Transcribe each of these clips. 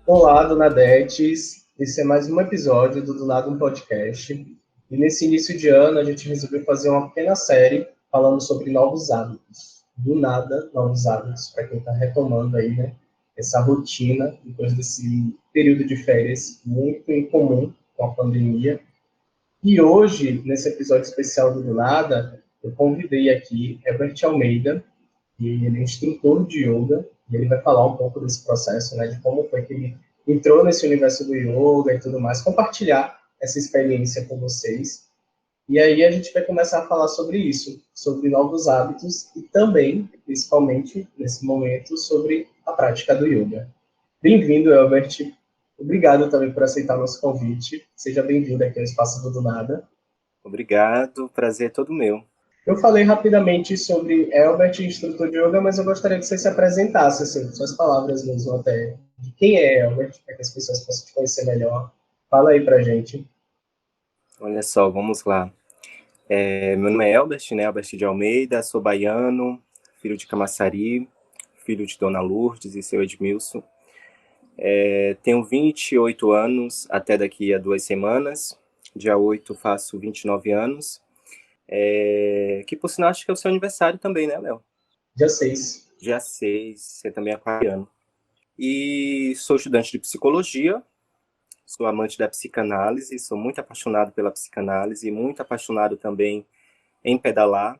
Olá, Dona Detes. Esse é mais um episódio do Nada um Podcast. E nesse início de ano, a gente resolveu fazer uma pequena série falando sobre novos hábitos. Do nada, novos hábitos, para quem está retomando aí, né? Essa rotina, depois desse período de férias muito incomum com a pandemia. E hoje, nesse episódio especial do Nada, eu convidei aqui Herbert Almeida, e ele é instrutor de yoga, e ele vai falar um pouco desse processo, né, de como foi que ele entrou nesse universo do yoga e tudo mais, compartilhar essa experiência com vocês. E aí a gente vai começar a falar sobre isso, sobre novos hábitos e também, principalmente nesse momento, sobre a prática do yoga. Bem-vindo, Albert. Obrigado também por aceitar nosso convite. Seja bem-vindo aqui ao Espaço do Nada. Obrigado, prazer é todo meu. Eu falei rapidamente sobre Elbert, instrutor de yoga, mas eu gostaria que você se apresentasse, assim, com suas palavras mesmo, até de quem é Elbert, para que as pessoas possam te conhecer melhor. Fala aí pra gente. Olha só, vamos lá. Meu nome é Elbert, né? Elbert de Almeida, sou baiano, filho de Camaçari, filho de Dona Lourdes e seu Edmilson. Tenho 28 anos até daqui a 2 semanas. Dia 8 faço 29 anos. Que por sinal acho que é o seu aniversário também, né, Léo? Dia 6. Dia 6, você também é aquariano. E sou estudante de psicologia. Sou amante da psicanálise, sou muito apaixonado pela psicanálise, muito apaixonado também em pedalar.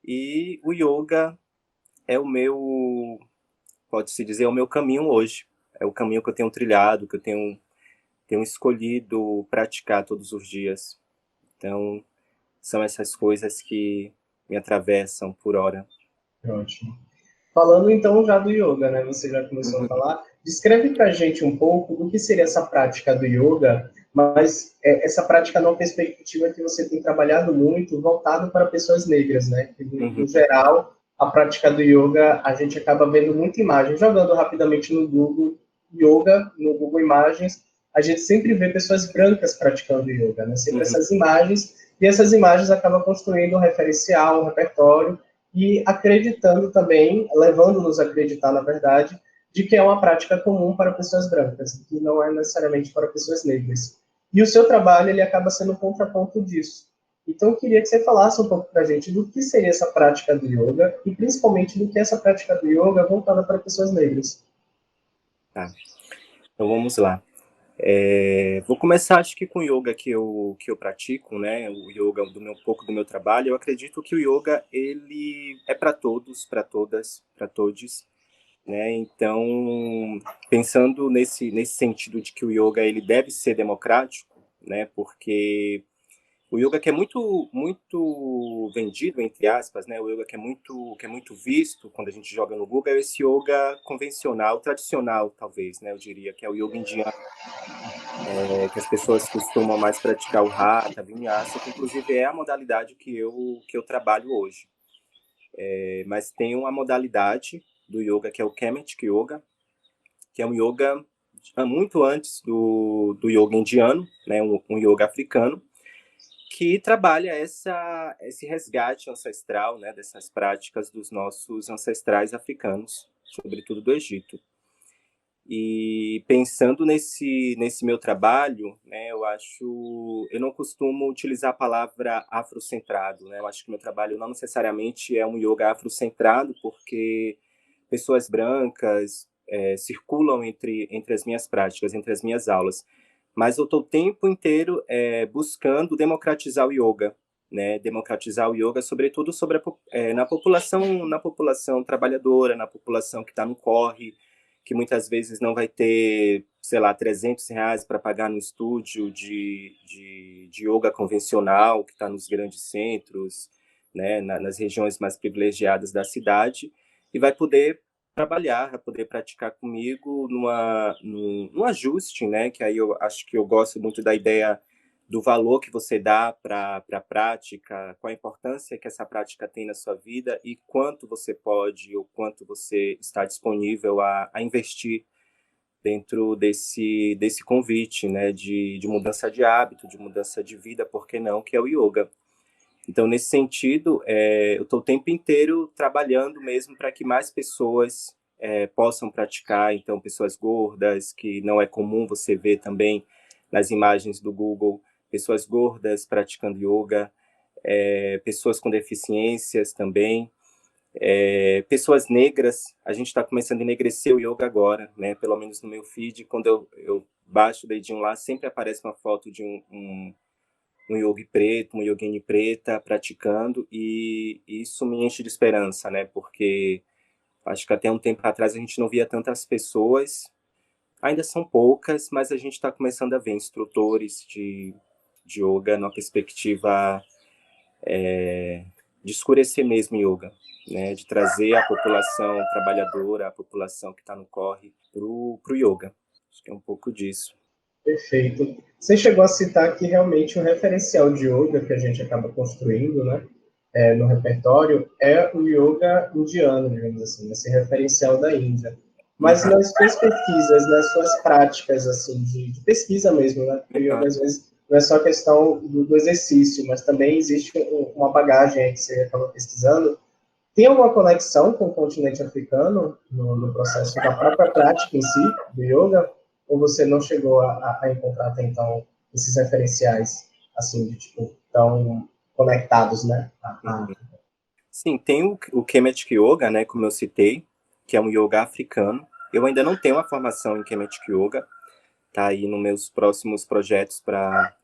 E o yoga é o meu, pode-se dizer, é o meu caminho hoje. É o caminho que eu tenho trilhado, que eu tenho escolhido praticar todos os dias. Então, são essas coisas que me atravessam por hora. Ótimo. Falando então já do yoga, né? Você já começou a Uhum. falar. Descreve pra gente um pouco do que seria essa prática do yoga, mas essa prática numa perspectiva que você tem trabalhado muito, voltado para pessoas negras, né? Que, no Uhum. geral, a prática do yoga, a gente acaba vendo muita imagem. Jogando rapidamente no Google Yoga, no Google Imagens, a gente sempre vê pessoas brancas praticando yoga, né? Sempre Uhum. essas imagens, e essas imagens acabam construindo um referencial, um repertório, e acreditando também, levando-nos a acreditar, na verdade, de que é uma prática comum para pessoas brancas, que não é necessariamente para pessoas negras. E o seu trabalho ele acaba sendo um contraponto disso. Então, eu queria que você falasse um pouco para a gente do que seria essa prática do yoga e, principalmente, do que é essa prática do yoga voltada para pessoas negras. Tá. Então vamos lá. Vou começar, acho que com o yoga que eu pratico, né? O yoga um pouco do meu trabalho. Eu acredito que o yoga ele é para todos, para todas, para todos, né? Então, pensando nesse sentido de que o yoga ele deve ser democrático, né? Porque o yoga que é muito vendido entre aspas, né? O yoga que é muito visto quando a gente joga no Google é esse yoga convencional, tradicional, talvez, né? Eu diria que é o yoga indiano, que as pessoas costumam mais praticar o Hatha, Vinyasa, que inclusive é a modalidade que eu trabalho hoje. Mas tem uma modalidade do yoga que é o Kemetic Yoga, que é um yoga muito antes do yoga indiano, né, um yoga africano, que trabalha esse resgate ancestral, né, dessas práticas dos nossos ancestrais africanos, sobretudo do Egito. E pensando nesse meu trabalho, né, eu não costumo utilizar a palavra afrocentrado, né? Eu acho que meu trabalho não necessariamente é um yoga afrocentrado, porque pessoas brancas circulam entre as minhas práticas, entre as minhas aulas, mas eu estou o tempo inteiro buscando democratizar o yoga, né? Democratizar o yoga, sobretudo na população trabalhadora, na população que está no corre, que muitas vezes não vai ter, sei lá, R$ 300 para pagar no estúdio de yoga convencional, que está nos grandes centros, né, nas regiões mais privilegiadas da cidade, e vai poder trabalhar, vai poder praticar comigo num ajuste, né, que aí eu acho que eu gosto muito da ideia do valor que você dá para a prática, qual a importância que essa prática tem na sua vida e quanto você pode ou quanto você está disponível a investir dentro desse convite, né, de mudança de hábito, de mudança de vida, por que não, que é o yoga. Então, nesse sentido, eu estou o tempo inteiro trabalhando mesmo para que mais pessoas possam praticar, então pessoas gordas, que não é comum você ver também nas imagens do Google, pessoas gordas praticando yoga, pessoas com deficiências também, pessoas negras. A gente está começando a enegrecer o yoga agora, né? Pelo menos no meu feed, quando eu baixo o dedinho lá, sempre aparece uma foto de um yogi preto, uma yogini preta praticando, e isso me enche de esperança, né? Porque acho que até um tempo atrás a gente não via tantas pessoas, ainda são poucas, mas a gente está começando a ver instrutores de yoga numa perspectiva de escurecer mesmo yoga, né? De trazer a população trabalhadora, a população que está no corre, para o yoga. Acho que é um pouco disso. Perfeito. Você chegou a citar que realmente o referencial de yoga que a gente acaba construindo, né, no repertório, é o yoga indiano, digamos assim, esse referencial da Índia. Mas nas suas pesquisas, nas suas práticas, assim, de pesquisa mesmo, né, porque o yoga, às vezes, não é só questão do exercício, mas também existe uma bagagem aí que você acaba pesquisando. Tem alguma conexão com o continente africano no processo da própria prática em si, do yoga? Ou você não chegou a encontrar até então esses referenciais, assim, de, tipo, tão conectados, né? Sim, tem o Kemetic Yoga, né, como eu citei, que é um yoga africano. Eu ainda não tenho uma formação em Kemetic Yoga, tá aí nos meus próximos projetos para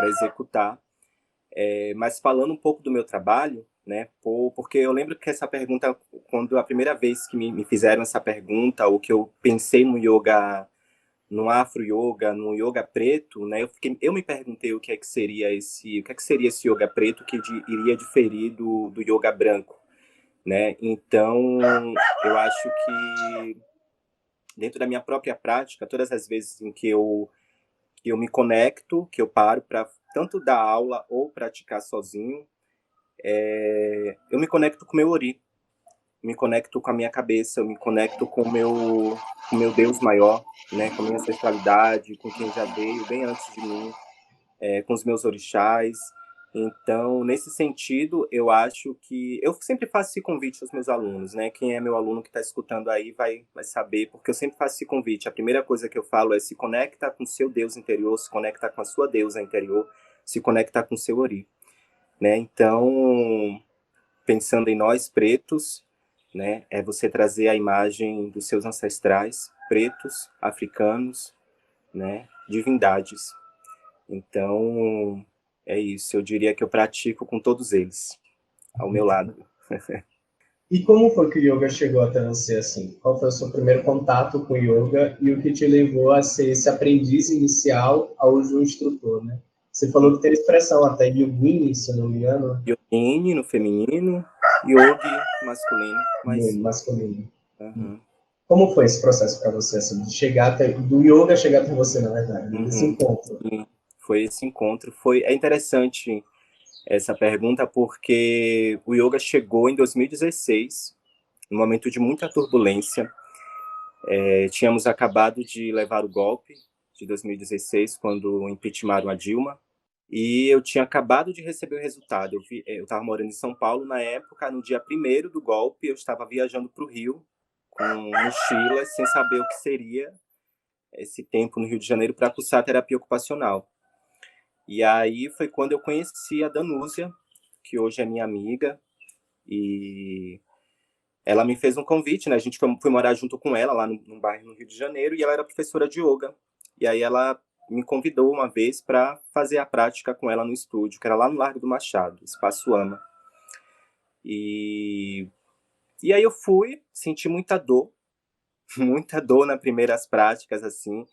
executar. Mas falando um pouco do meu trabalho, né, porque eu lembro que essa pergunta, quando a primeira vez que me fizeram essa pergunta, ou que eu pensei no yoga, no afro yoga, no yoga preto, né, eu me perguntei o que seria esse yoga preto que iria diferir do yoga branco, né? Então, eu acho que dentro da minha própria prática, todas as vezes em que eu me conecto, que eu paro para tanto dar aula ou praticar sozinho, eu me conecto com o meu ori, me conecto com a minha cabeça, eu me conecto com o meu Deus maior, né, com a minha ancestralidade, com quem já veio bem antes de mim, com os meus orixás. Então, nesse sentido, eu acho que eu sempre faço esse convite aos meus alunos, né? Quem é meu aluno que está escutando aí vai saber, porque eu sempre faço esse convite. A primeira coisa que eu falo é: se conecta com o seu Deus interior, se conecta com a sua deusa interior, se conecta com o seu ori, né? Então, pensando em nós pretos, né, é você trazer a imagem dos seus ancestrais pretos, africanos, né, divindades. Então, é isso. Eu diria que eu pratico com todos eles, ao meu lado. E como foi que o yoga chegou até você, assim? Qual foi o seu primeiro contato com o yoga e o que te levou a ser esse aprendiz inicial ao uso do instrutor, né? Você falou que tem a expressão até yogini, se eu não me engano. Yogini no feminino, yogi masculino, mas... masculino. Uhum. Como foi esse processo para você, assim, de chegar até, do yoga chegar até você, na verdade, desse encontro? Sim, foi esse encontro. É interessante essa pergunta porque o yoga chegou em 2016, num momento de muita turbulência. Tínhamos acabado de levar o golpe de 2016, quando impeachmentam a Dilma, e eu tinha acabado de receber o resultado. Eu estava morando em São Paulo na época, no dia 1º do golpe, eu estava viajando para o Rio, com mochilas, sem saber o que seria esse tempo no Rio de Janeiro para cursar terapia ocupacional. E aí foi quando eu conheci a Danúzia, que hoje é minha amiga, e ela me fez um convite, né? A gente foi morar junto com ela lá num bairro no Rio de Janeiro, e ela era professora de yoga. E aí ela me convidou uma vez para fazer a prática com ela no estúdio, que era lá no Largo do Machado, Espaço Ama. E aí eu fui, senti muita dor nas primeiras práticas, assim.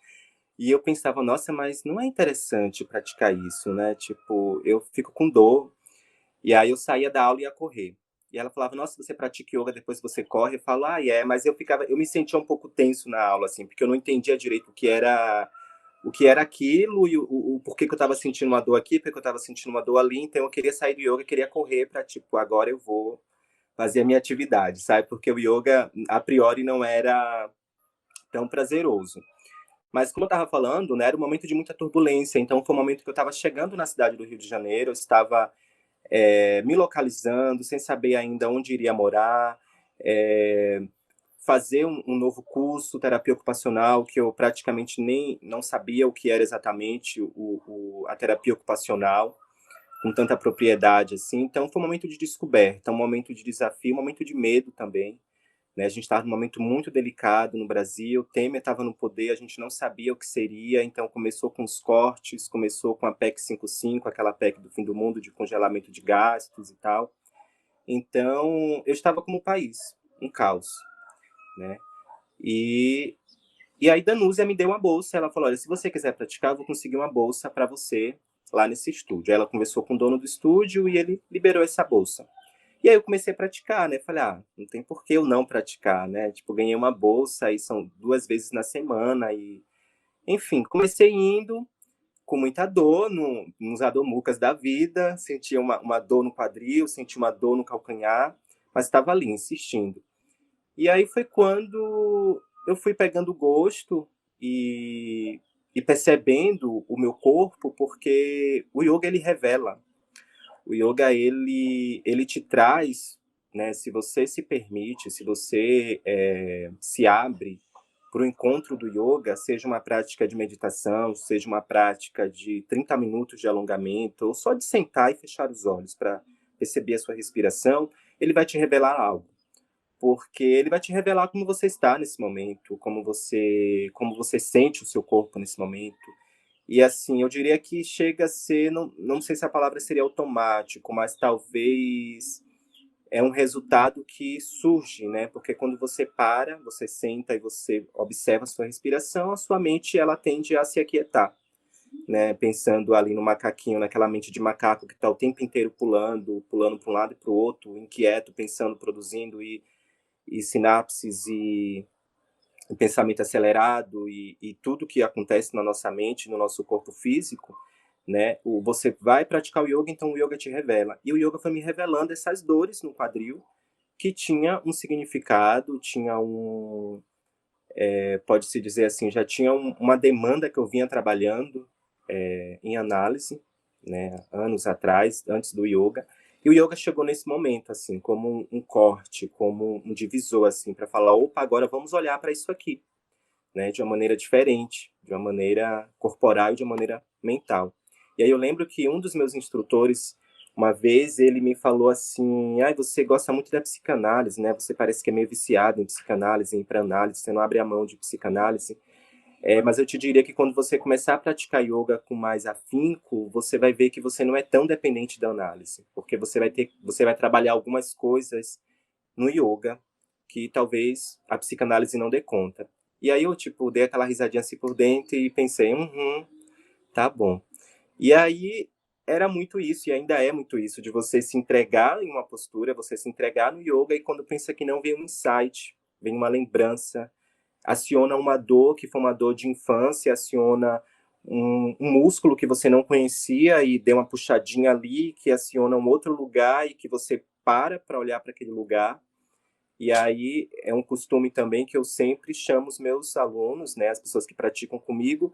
E eu pensava, nossa, mas não é interessante praticar isso, né? Tipo, eu fico com dor. E aí eu saía da aula e ia correr. E ela falava, nossa, você pratica yoga, depois você corre. Eu falo, mas eu me sentia um pouco tenso na aula, assim, porque eu não entendia direito o que era aquilo e o porquê que eu estava sentindo uma dor aqui, porque eu estava sentindo uma dor ali. Então eu queria sair do yoga, queria correr para, tipo, agora eu vou fazer a minha atividade, sabe? Porque o yoga, a priori, não era tão prazeroso. Mas, como eu estava falando, né, era um momento de muita turbulência. Então foi um momento que eu estava chegando na cidade do Rio de Janeiro, eu estava me localizando, sem saber ainda onde iria morar, fazer um novo curso, terapia ocupacional, que eu praticamente nem não sabia o que era exatamente a terapia ocupacional, com tanta propriedade assim. Então, foi um momento de descoberta, um momento de desafio, um momento de medo também. Né? A gente estava num momento muito delicado no Brasil, Temer estava no poder, a gente não sabia o que seria, então começou com os cortes, começou com a PEC 55, aquela PEC do fim do mundo, de congelamento de gastos e tal. Então, eu estava como país, um caos. Né? E aí Danúzia me deu uma bolsa, ela falou, olha, se você quiser praticar, eu vou conseguir uma bolsa para você lá nesse estúdio. Aí ela conversou com o dono do estúdio e ele liberou essa bolsa. E aí eu comecei a praticar, né? Falei, não tem por que eu não praticar, né? Tipo, ganhei uma bolsa e são 2 vezes na semana e... Enfim, comecei indo com muita dor nos adomucas da vida, sentia uma dor no quadril, sentia uma dor no calcanhar, mas estava ali, insistindo. E aí foi quando eu fui pegando gosto e percebendo o meu corpo, porque o yoga, ele revela. O yoga, ele te traz, né, se você se permite, se você se abre para o encontro do yoga, seja uma prática de meditação, seja uma prática de 30 minutos de alongamento, ou só de sentar e fechar os olhos para perceber a sua respiração, ele vai te revelar algo. Porque ele vai te revelar como você está nesse momento, como você sente o seu corpo nesse momento. E assim, eu diria que chega a ser, não sei se a palavra seria automático, mas talvez é um resultado que surge, né? Porque quando você para, você senta e você observa a sua respiração, a sua mente ela tende a se aquietar, né? Pensando ali no macaquinho, naquela mente de macaco que está o tempo inteiro pulando para um lado e para o outro, inquieto, pensando, produzindo e sinapses e pensamento acelerado e tudo que acontece na nossa mente, no nosso corpo físico, né? Você vai praticar o yoga, então o yoga te revela. E o yoga foi me revelando essas dores no quadril, que tinha um significado, tinha pode-se dizer assim, já tinha uma demanda que eu vinha trabalhando em análise, né? Anos atrás, antes do yoga. E o yoga chegou nesse momento, assim, como um corte, como um divisor, assim, para falar, opa, agora vamos olhar para isso aqui, né, de uma maneira diferente, de uma maneira corporal e de uma maneira mental. E aí eu lembro que um dos meus instrutores, uma vez, ele me falou assim, você gosta muito da psicanálise, né, você parece que é meio viciado em psicanálise, em pré-análise, você não abre a mão de psicanálise. Mas eu te diria que quando você começar a praticar yoga com mais afinco, você vai ver que você não é tão dependente da análise, porque você vai trabalhar algumas coisas no yoga que talvez a psicanálise não dê conta. E aí eu, tipo, dei aquela risadinha assim por dentro e pensei, tá bom. E aí era muito isso, e ainda é muito isso, de você se entregar em uma postura, você se entregar no yoga, e quando pensa que não, vem um insight, vem uma lembrança, aciona uma dor que foi uma dor de infância, aciona um músculo que você não conhecia e deu uma puxadinha ali, que aciona um outro lugar e que você para olhar para aquele lugar. E aí é um costume também que eu sempre chamo os meus alunos, né, as pessoas que praticam comigo,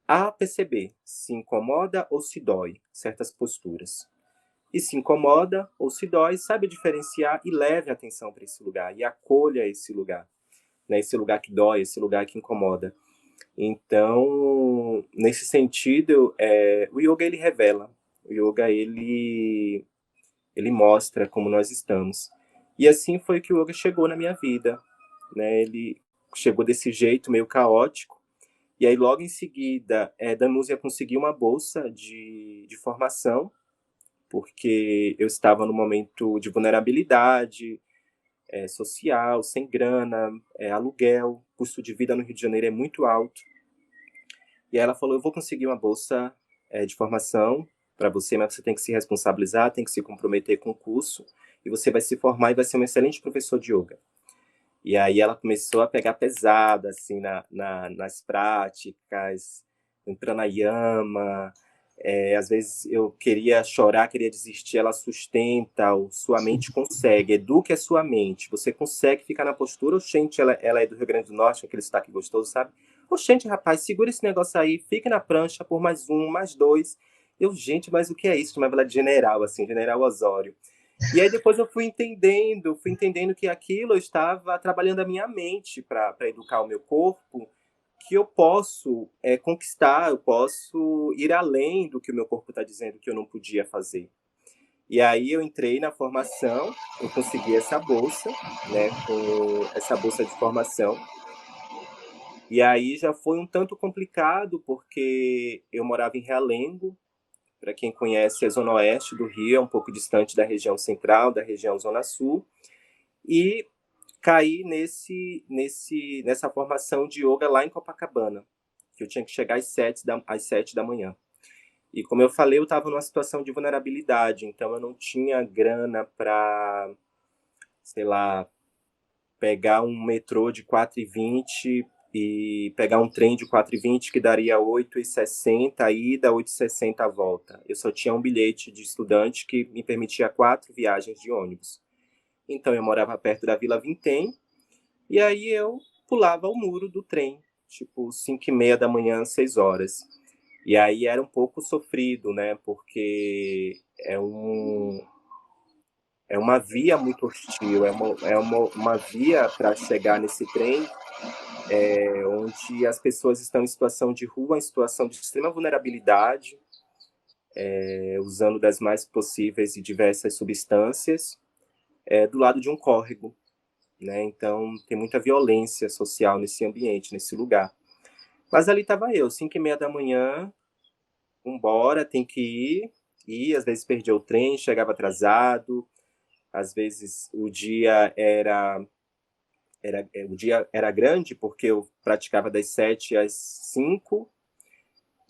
a perceber se incomoda ou se dói certas posturas. E se incomoda ou se dói, sabe diferenciar e leve a atenção para esse lugar e acolha esse lugar, né, esse lugar que dói, esse lugar que incomoda. Então, nesse sentido, o yoga ele revela, o yoga ele mostra como nós estamos. E assim foi que o yoga chegou na minha vida, né? Ele chegou desse jeito meio caótico. E aí logo em seguida, Danúzia conseguiu uma bolsa de formação, porque eu estava num momento de vulnerabilidade social, sem grana, aluguel, custo de vida no Rio de Janeiro é muito alto. E aí ela falou, eu vou conseguir uma bolsa de formação para você, mas você tem que se responsabilizar, tem que se comprometer com o curso, e você vai se formar e vai ser um excelente professor de yoga. E aí ela começou a pegar pesado, assim, nas práticas, em pranayama. Às vezes eu queria chorar, queria desistir, ela sustenta, sua mente consegue, eduque a sua mente. Você consegue ficar na postura, oxente, ela é do Rio Grande do Norte, aquele sotaque gostoso, sabe? Oxente, rapaz, segura esse negócio aí, fique na prancha por mais um, mais dois. Eu, gente, mas o que é isso? Chamava ela de general, assim, General Osório. E aí depois eu fui entendendo que aquilo eu estava trabalhando a minha mente para educar o meu corpo, que eu posso conquistar, eu posso ir além do que o meu corpo está dizendo que eu não podia fazer. E aí eu entrei na formação, eu consegui essa bolsa, né, com essa bolsa de formação. E aí já foi um tanto complicado, porque eu morava em Realengo. Para quem conhece, a Zona Oeste do Rio, é um pouco distante da região central, da região Zona Sul. E caí nessa formação de yoga lá em Copacabana, que eu tinha que chegar às 7 da manhã. E como eu falei, eu estava numa situação de vulnerabilidade, então eu não tinha grana para, sei lá, pegar um metrô de 4h20 e pegar um trem de 4h20 que daria 8h60 a ida, 8h60 a volta. Eu só tinha um bilhete de estudante que me permitia 4 viagens de ônibus. Então eu morava perto da Vila Vintém, e aí eu pulava o muro do trem, tipo 5h30 da manhã, 6 horas. E aí era um pouco sofrido, né? Porque é uma via muito hostil, uma via para chegar nesse trem onde as pessoas estão em situação de rua, em situação de extrema vulnerabilidade, usando das mais possíveis e diversas substâncias, do lado de um córrego. Né? Então tem muita violência social nesse ambiente, nesse lugar. Mas ali estava eu, 5h30 da manhã, vambora, tem que ir. E às vezes perdia o trem, chegava atrasado, às vezes o dia era grande, porque eu praticava das 7 às 5,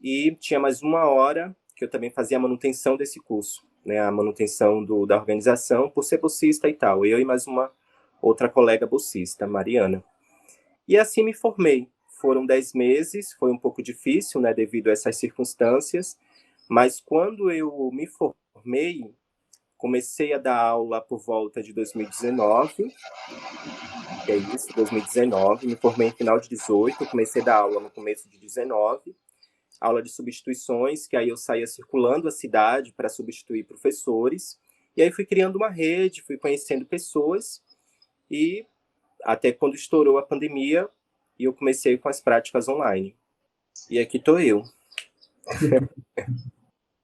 e tinha mais 1 hora que eu também fazia a manutenção desse curso, né, a manutenção da organização, por ser bolsista e tal. Eu e mais uma outra colega bolsista, Mariana. E assim me formei. Foram 10 meses, foi um pouco difícil, né, devido a essas circunstâncias, mas quando eu me formei, comecei a dar aula por volta de 2019, que é isso, 2019, me formei em final de 18, comecei a dar aula no começo de 19, aula de substituições, que aí eu saía circulando a cidade para substituir professores, e aí fui criando uma rede, fui conhecendo pessoas, e até quando estourou a pandemia, eu comecei com as práticas online. E aqui estou eu.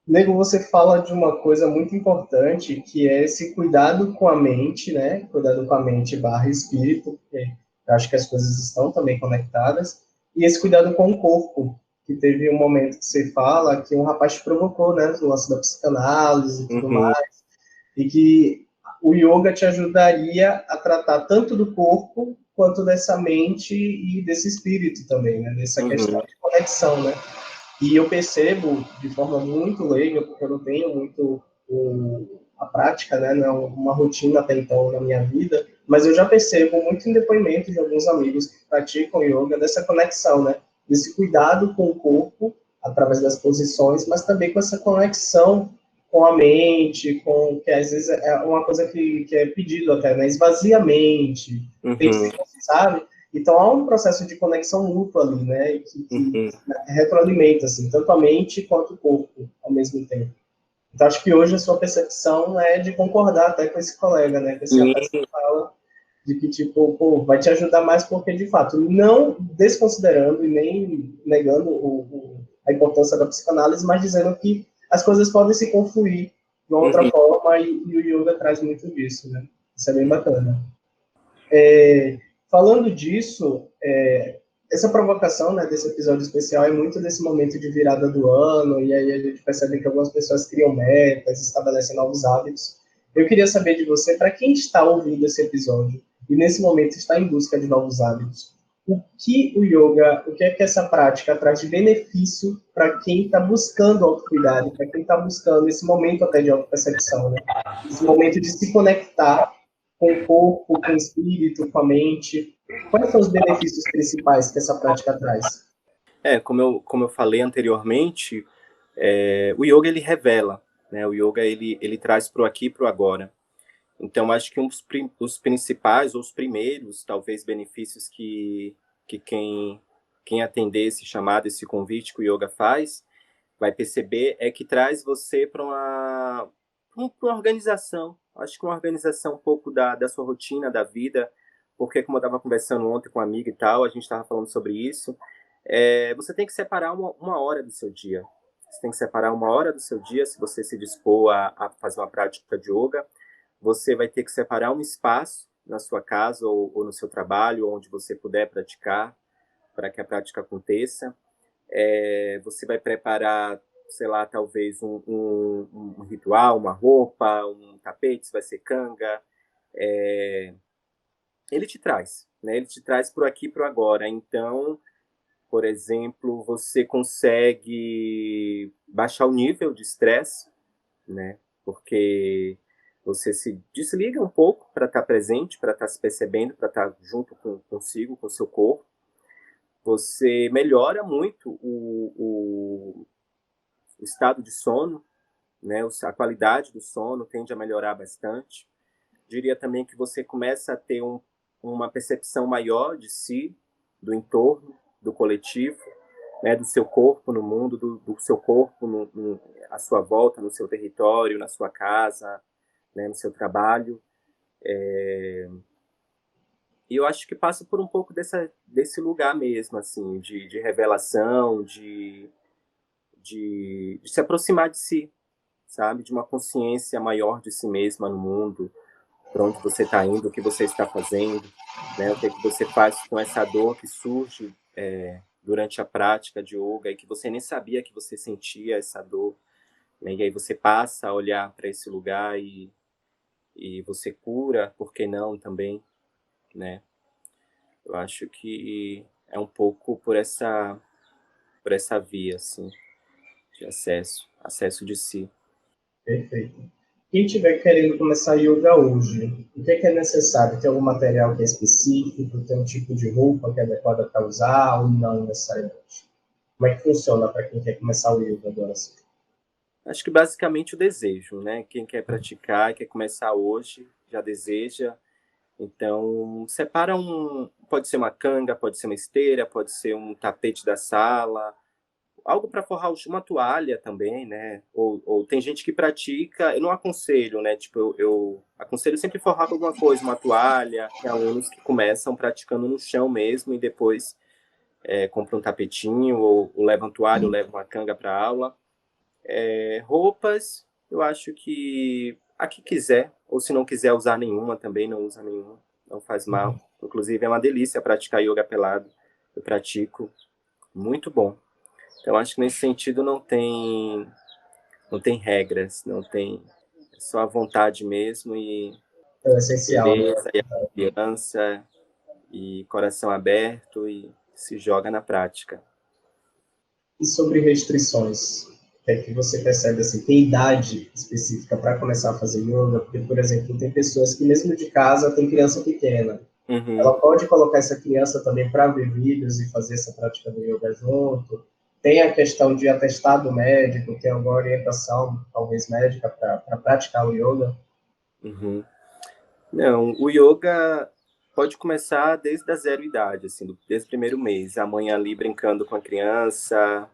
Nego, você fala de uma coisa muito importante, que é esse cuidado com a mente, né? Cuidado com a mente barra espírito, porque eu acho que as coisas estão também conectadas, e esse cuidado com o corpo, que teve um momento que você fala que um rapaz te provocou, né? O lance da psicanálise e tudo Uhum, mais, e que o yoga te ajudaria a tratar tanto do corpo quanto dessa mente e desse espírito também, né? Dessa questão uhum, de conexão, né? E eu percebo de forma muito leiga, porque eu não tenho muito a prática, né, não é uma rotina até então na minha vida, mas eu já percebo muito em depoimento de alguns amigos que praticam yoga dessa conexão, né, desse cuidado com o corpo através das posições, mas também com essa conexão com a mente, com que às vezes é uma coisa que é pedido até, né, esvazia a mente, pense, uhum, sabe? Então há um processo de conexão mútua ali, né, que uhum. retroalimenta, assim, tanto a mente quanto o corpo ao mesmo tempo. Então, acho que hoje a sua percepção é de concordar até com esse colega, né, com esse rapaz que Sim, fala de que, tipo, pô, vai te ajudar mais porque, de fato, não desconsiderando e nem negando a importância da psicanálise, mas dizendo que as coisas podem se confluir de uma outra uhum. forma e o yoga traz muito disso, né? Isso é bem bacana. Falando disso, essa provocação, né, desse episódio especial é muito desse momento de virada do ano, e aí a gente percebe que algumas pessoas criam metas, estabelecem novos hábitos. Eu queria saber de você, para quem está ouvindo esse episódio e nesse momento está em busca de novos hábitos, o que o yoga, o que é que essa prática traz de benefício para quem está buscando autocuidado, para quem está buscando esse momento até de autopercepção, né? Esse momento de se conectar com o corpo, com o espírito, com a mente. Quais são os benefícios principais que essa prática traz? Como eu falei anteriormente, o yoga ele revela, né? O yoga ele traz para o aqui e para o agora. Então, acho que os principais, ou os primeiros, talvez, benefícios que quem atender esse chamado, esse convite que o yoga faz, vai perceber é que traz você para uma organização, acho que uma organização um pouco da sua rotina, da vida, porque como eu estava conversando ontem com uma amiga e tal, a gente estava falando sobre isso, você tem que separar uma hora do seu dia. Você tem que separar uma hora do seu dia, se você se dispor a fazer uma prática de yoga, você vai ter que separar um espaço na sua casa ou no seu trabalho, onde você puder praticar, para que a prática aconteça. Você vai preparar, sei lá, talvez um ritual, uma roupa, um tapete, se vai ser canga. Ele te traz, né? Ele te traz por aqui, por agora. Então, por exemplo, você consegue baixar o nível de estresse, né? Porque você se desliga um pouco para estar presente, para estar se percebendo, para estar junto consigo, com o seu corpo. Você melhora muito o estado de sono, né? A qualidade do sono tende a melhorar bastante. Diria também que você começa a ter uma percepção maior de si, do entorno, do coletivo, né? Do seu corpo no mundo, do seu corpo à sua volta, no seu território, na sua casa, né? No seu trabalho. E eu acho que passa por um pouco desse lugar mesmo, assim, de revelação, de se aproximar de si, sabe? De uma consciência maior de si mesma no mundo, para onde você está indo, o que você está fazendo, né? O que é que você faz com essa dor que surge durante a prática de yoga e que você nem sabia que você sentia essa dor, né? E aí você passa a olhar para esse lugar e você cura, por que não também, né? Eu acho que é um pouco por essa via, assim, de acesso de si. Perfeito. Quem estiver querendo começar yoga hoje, o que é necessário? Tem algum material que é específico? Tem um tipo de roupa que é adequada para usar ou não necessariamente? Como é que funciona para quem quer começar o yoga agora? Acho que basicamente o desejo, né? Quem quer praticar, quer começar hoje, já deseja. Então, separa pode ser uma canga, pode ser uma esteira, pode ser um tapete da sala, algo para forrar uma toalha também, né? Ou tem gente que pratica, eu não aconselho, né? Tipo, eu aconselho sempre forrar com alguma coisa, uma toalha. Tem alunos que começam praticando no chão mesmo e depois compram um tapetinho, ou levam toalha, ou levam uma canga para aula. Roupas, eu acho que a que quiser, ou se não quiser usar nenhuma também, não usa nenhuma, não faz mal. Inclusive, é uma delícia praticar yoga pelado. Eu pratico, muito bom. Então, acho que nesse sentido não tem regras, não tem, é só a vontade mesmo e É o essencial, né? beleza, e a confiança e coração aberto e se joga na prática. E sobre restrições? O que é que você percebe assim? Tem idade específica para começar a fazer yoga? Porque, por exemplo, tem pessoas que mesmo de casa tem criança pequena. Uhum. Ela pode colocar essa criança também para ver vídeos e fazer essa prática do yoga junto. Tem a questão de atestado médico, tem alguma orientação, talvez médica, para praticar o yoga? Uhum. Não, o yoga pode começar desde a zero idade, assim, desde o primeiro mês. A mãe ali brincando com a criança,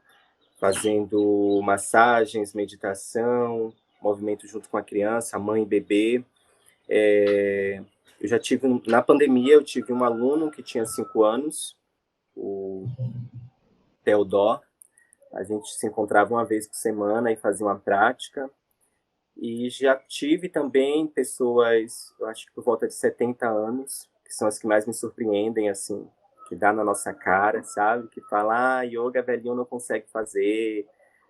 fazendo massagens, meditação, movimento junto com a criança, a mãe e bebê. Eu já tive, na pandemia, eu tive um aluno que tinha 5 anos, o Theodor. A gente se encontrava uma vez por semana e fazia uma prática. E já tive também pessoas, eu acho que por volta de 70 anos, que são as que mais me surpreendem, assim, que dá na nossa cara, sabe? Que fala, yoga velhinho não consegue fazer.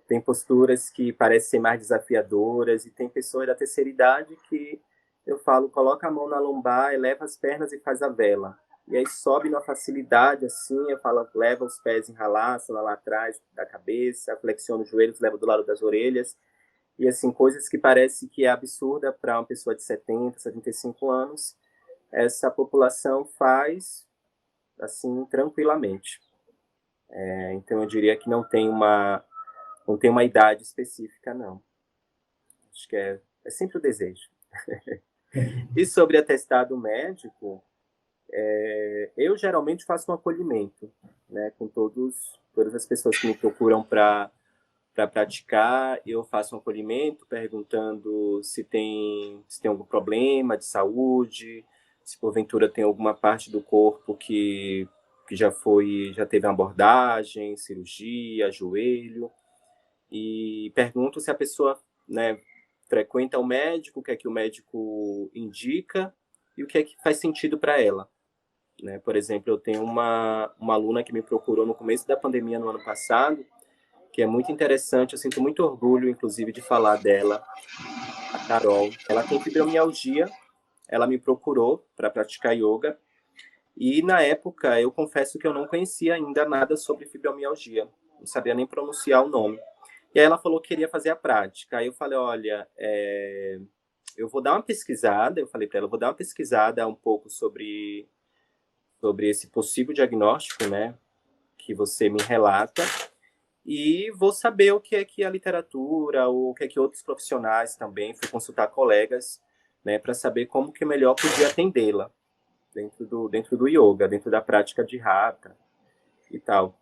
Tem posturas que parecem ser mais desafiadoras, e tem pessoas da terceira idade que eu falo, coloca a mão na lombar, eleva as pernas e faz a vela. E aí sobe numa facilidade, assim, eu falo, leva os pés em ralaço, lá atrás da cabeça, flexiona os joelhos, leva do lado das orelhas. E, assim, coisas que parece que é absurda para uma pessoa de 70, 75 anos, essa população faz, assim, tranquilamente. Então, eu diria que não tem uma idade específica, não. Acho que é sempre o desejo. E sobre atestado médico, eu geralmente faço um acolhimento, né, com todas as pessoas que me procuram para para praticar, eu faço um acolhimento perguntando se tem algum problema de saúde, se porventura tem alguma parte do corpo que já teve uma abordagem, cirurgia, joelho, e pergunto se a pessoa, né, frequenta o médico, o que é que o médico indica e o que é que faz sentido para ela. Né? Por exemplo, eu tenho uma aluna que me procurou no começo da pandemia no ano passado, que é muito interessante, eu sinto muito orgulho, inclusive, de falar dela, a Carol. Ela tem fibromialgia, ela me procurou para praticar yoga, e na época eu confesso que eu não conhecia ainda nada sobre fibromialgia, não sabia nem pronunciar o nome. E aí ela falou que queria fazer a prática. Aí eu falei, olha, eu vou dar uma pesquisada, eu falei para ela, eu vou dar uma pesquisada um pouco sobre esse possível diagnóstico, né, que você me relata, e vou saber o que é que a literatura, ou o que é que outros profissionais também, fui consultar colegas, né, para saber como que melhor podia atendê-la dentro do yoga, dentro da prática de hatha e tal.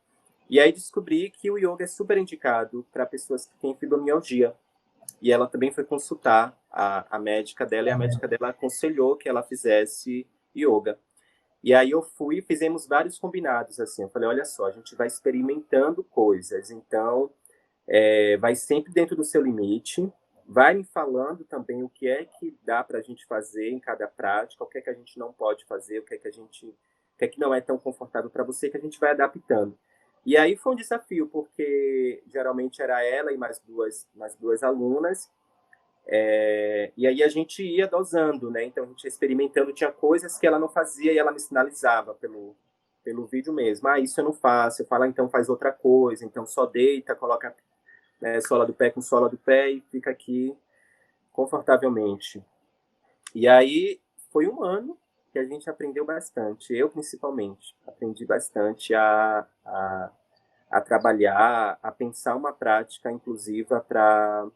E aí descobri que o yoga é super indicado para pessoas que têm fibromialgia. E ela também foi consultar a médica dela, e a médica dela aconselhou que ela fizesse yoga. E aí eu fui e fizemos vários combinados, assim. Eu falei, olha só, a gente vai experimentando coisas, então vai sempre dentro do seu limite, vai me falando também o que é que dá para a gente fazer em cada prática, o que é que a gente não pode fazer, o que é que não é tão confortável para você, que a gente vai adaptando. E aí foi um desafio, porque geralmente era ela e mais duas alunas, e aí a gente ia dosando, né? Então a gente ia experimentando, tinha coisas que ela não fazia e ela me sinalizava pelo vídeo mesmo. Ah, isso eu não faço. Eu falo, então faz outra coisa. Então só deita, coloca, né, sola do pé com sola do pé e fica aqui confortavelmente. E aí foi um ano que a gente aprendeu bastante, eu principalmente. Aprendi bastante a trabalhar, a pensar uma prática inclusiva para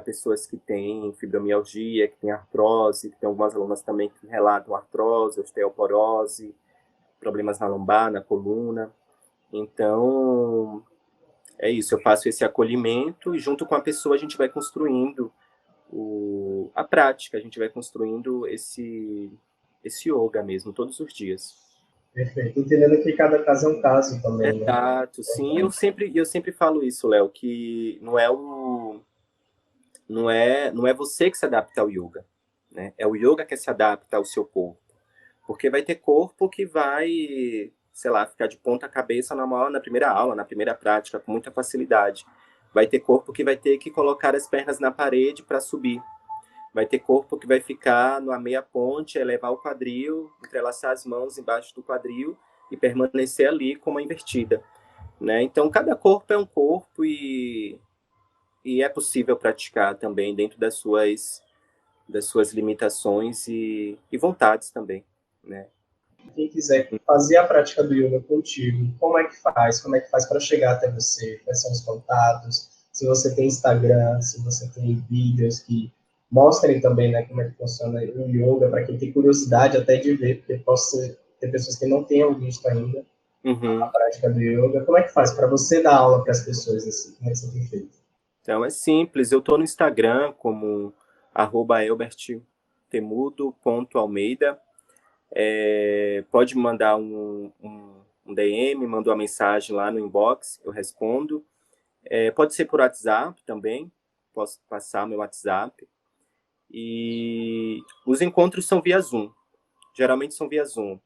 pessoas que têm fibromialgia, que têm artrose, que tem algumas alunas também que relatam artrose, osteoporose, problemas na lombar, na coluna. Então, é isso, eu faço esse acolhimento e junto com a pessoa a gente vai construindo a prática, a gente vai construindo esse yoga mesmo, todos os dias. Perfeito. Entendendo que cada caso é um caso também, né? Exato, sim, eu sempre falo isso, Léo, que não é você que se adapta ao yoga, né? É o yoga que se adapta ao seu corpo. Porque vai ter corpo que vai, sei lá, ficar de ponta cabeça na primeira aula, na primeira prática, com muita facilidade. Vai ter corpo que vai ter que colocar as pernas na parede para subir. Vai ter corpo que vai ficar numa meia ponte, elevar o quadril, entrelaçar as mãos embaixo do quadril e permanecer ali com uma invertida, né? Então, cada corpo é um corpo e é possível praticar também dentro das suas limitações e vontades também, né? Quem quiser fazer a prática do yoga contigo, como é que faz? Como é que faz para chegar até você? Quais são os contatos? Se você tem Instagram, se você tem vídeos que mostrem também, né, como é que funciona o yoga, para quem tem curiosidade até de ver, porque ter pessoas que não tenham visto ainda a Uhum. prática do yoga. Como é que faz para você dar aula para as pessoas assim? Como é que você tem feito? Então é simples, eu estou no Instagram como @elberttemudo.almeida. Pode mandar um DM, manda uma mensagem lá no inbox, eu respondo. Pode ser por WhatsApp também, posso passar meu WhatsApp. E os encontros são via Zoom, geralmente são via Zoom,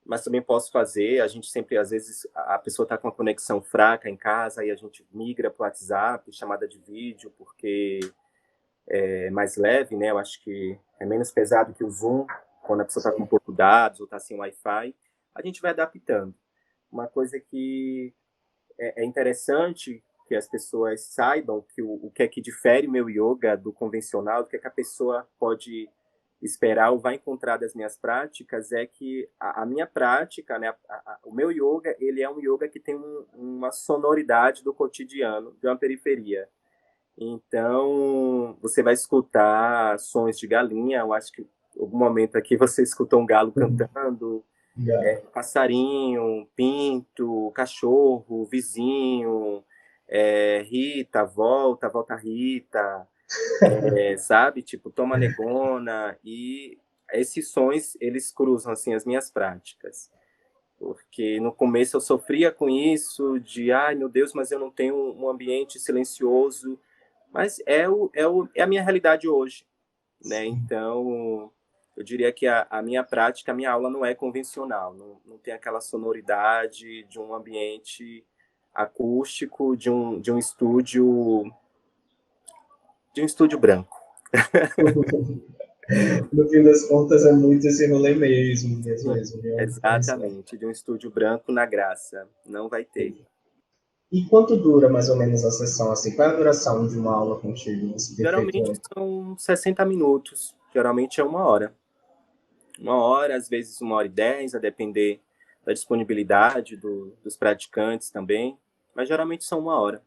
mas também posso fazer, a gente sempre, às vezes, a pessoa está com uma conexão fraca em casa, aí a gente migra para o WhatsApp, chamada de vídeo, porque é mais leve, né? Eu acho que é menos pesado que o Zoom, quando a pessoa está com pouco dados ou está sem Wi-Fi, a gente vai adaptando. Uma coisa que é interessante que as pessoas saibam que o que é que difere meu yoga do convencional, o que é que a pessoa pode esperar ou vai encontrar das minhas práticas é que a minha prática, né, o meu yoga, ele é um yoga que tem uma sonoridade do cotidiano, de uma periferia. Então, você vai escutar sons de galinha, eu acho que em algum momento aqui você escutou um galo cantando, Obrigado. passarinho, pinto, cachorro, vizinho, Rita, volta Rita, sabe? Tipo, toma negona, e esses sons, eles cruzam, assim, as minhas práticas. Porque no começo eu sofria com isso, de, ai meu Deus, mas eu não tenho um ambiente silencioso, mas é a minha realidade hoje, né? Então, eu diria que a minha prática, a minha aula não é convencional, não tem aquela sonoridade de um ambiente acústico, de um estúdio branco. No fim das contas, é muito esse rolê mesmo, mesmo, viu? É isso mesmo. Exatamente, de um estúdio branco na graça, não vai ter. E quanto dura mais ou menos a sessão? Assim, qual é a duração de uma aula contigo? Você ter Geralmente feito. são 60 minutos, geralmente é 1 hora. 1 hora, às vezes 1 hora e 10, a depender da disponibilidade dos praticantes também, mas geralmente são 1 hora.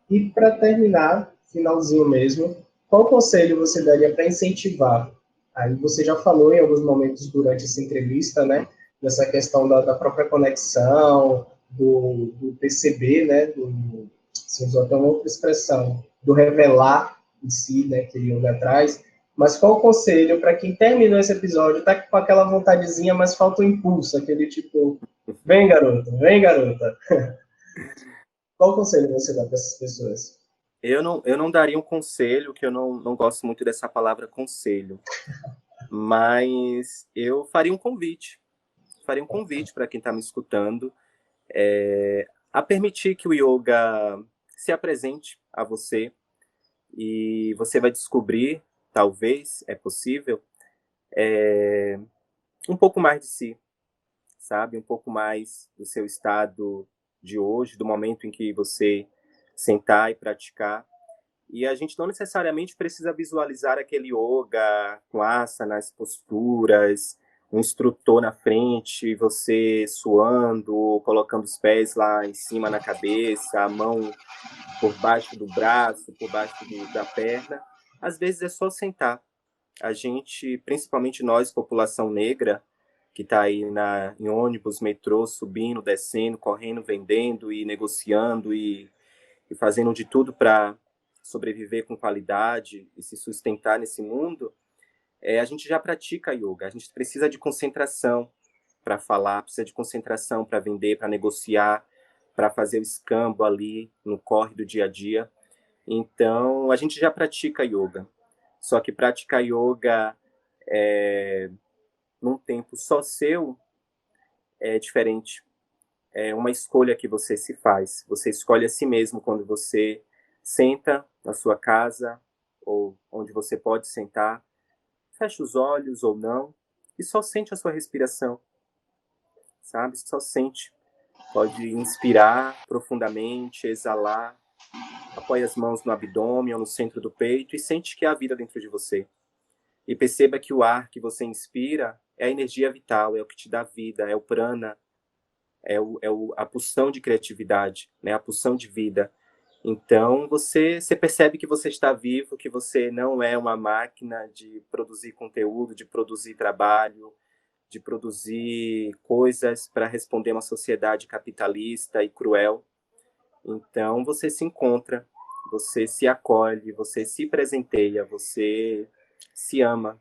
E para terminar, finalzinho mesmo, qual conselho você daria para incentivar? Aí você já falou em alguns momentos durante essa entrevista, né, dessa questão da própria conexão, do perceber, né, se usou até uma outra expressão, do revelar em si, né, que ele anda atrás. Mas qual o conselho para quem terminou esse episódio, tá com aquela vontadezinha, mas falta o impulso, aquele tipo, vem garota, vem garota. Qual conselho você dá para essas pessoas? Eu não daria um conselho, que eu não gosto muito dessa palavra conselho, mas eu faria um convite. Faria um convite para quem está me escutando, a permitir que o yoga se apresente a você, e você vai descobrir, talvez, é possível, um pouco mais de si, sabe? Um pouco mais do seu estado de hoje, do momento em que você sentar e praticar. E a gente não necessariamente precisa visualizar aquele yoga com asanas, posturas, um instrutor na frente, você suando, colocando os pés lá em cima na cabeça, a mão por baixo do braço, por baixo da perna. Às vezes é só sentar. A gente, principalmente nós, população negra, que está aí em ônibus, metrô, subindo, descendo, correndo, vendendo e negociando e fazendo de tudo para sobreviver com qualidade e se sustentar nesse mundo, a gente já pratica yoga. A gente precisa de concentração para falar, precisa de concentração para vender, para negociar, para fazer o escambo ali no corre do dia a dia. Então, a gente já pratica yoga. Só que praticar yoga num tempo só seu é diferente. É uma escolha que você se faz. Você escolhe a si mesmo quando você senta na sua casa ou onde você pode sentar, fecha os olhos ou não e só sente a sua respiração, sabe? Só sente. Pode inspirar profundamente, exalar, apoie as mãos no abdômen ou no centro do peito e sente que há vida dentro de você. E perceba que o ar que você inspira é a energia vital, é o que te dá vida, é o prana, a pulsão de criatividade, né? A pulsão de vida. Então, você percebe que você está vivo, que você não é uma máquina de produzir conteúdo, de produzir trabalho, de produzir coisas para responder uma sociedade capitalista e cruel. Então, você se encontra, você se acolhe, você se presenteia, você se ama,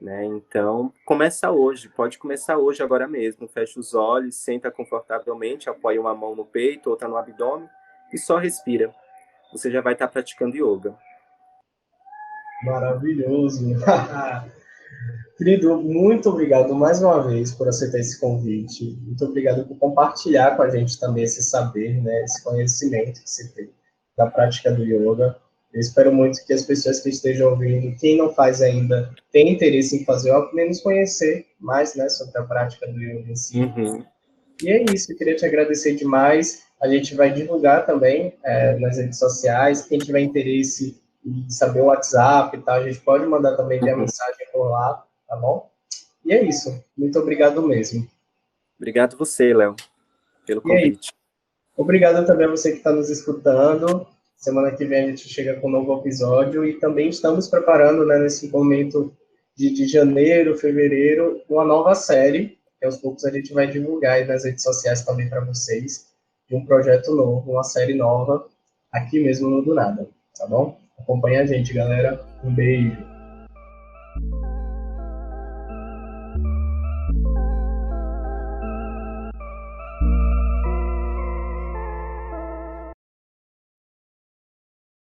né? Então, começa hoje, pode começar hoje, agora mesmo. Fecha os olhos, senta confortavelmente, apoia uma mão no peito, outra no abdômen e só respira. Você já vai estar praticando yoga. Maravilhoso. Querido, muito obrigado mais uma vez por aceitar esse convite. Muito obrigado por compartilhar com a gente também esse saber, né, esse conhecimento que você tem da prática do yoga. Eu espero muito que as pessoas que estejam ouvindo, quem não faz ainda, tenha interesse em fazer, ou pelo menos conhecer mais, né, sobre a prática do yoga em si. Uhum. E é isso, eu queria te agradecer demais. A gente vai divulgar também nas redes sociais. Quem tiver interesse em saber o WhatsApp e tal, a gente pode mandar também via mensagem por lá, tá bom? E é isso. Muito obrigado mesmo. Obrigado você, Léo, pelo E aí, convite. obrigado também a você que está nos escutando. Semana que vem a gente chega com um novo episódio e também estamos preparando, né, nesse momento de janeiro, fevereiro, uma nova série, que aos poucos a gente vai divulgar aí nas redes sociais também para vocês, de um projeto novo, uma série nova, aqui mesmo no Do Nada, tá bom? Acompanha a gente, galera. Um beijo.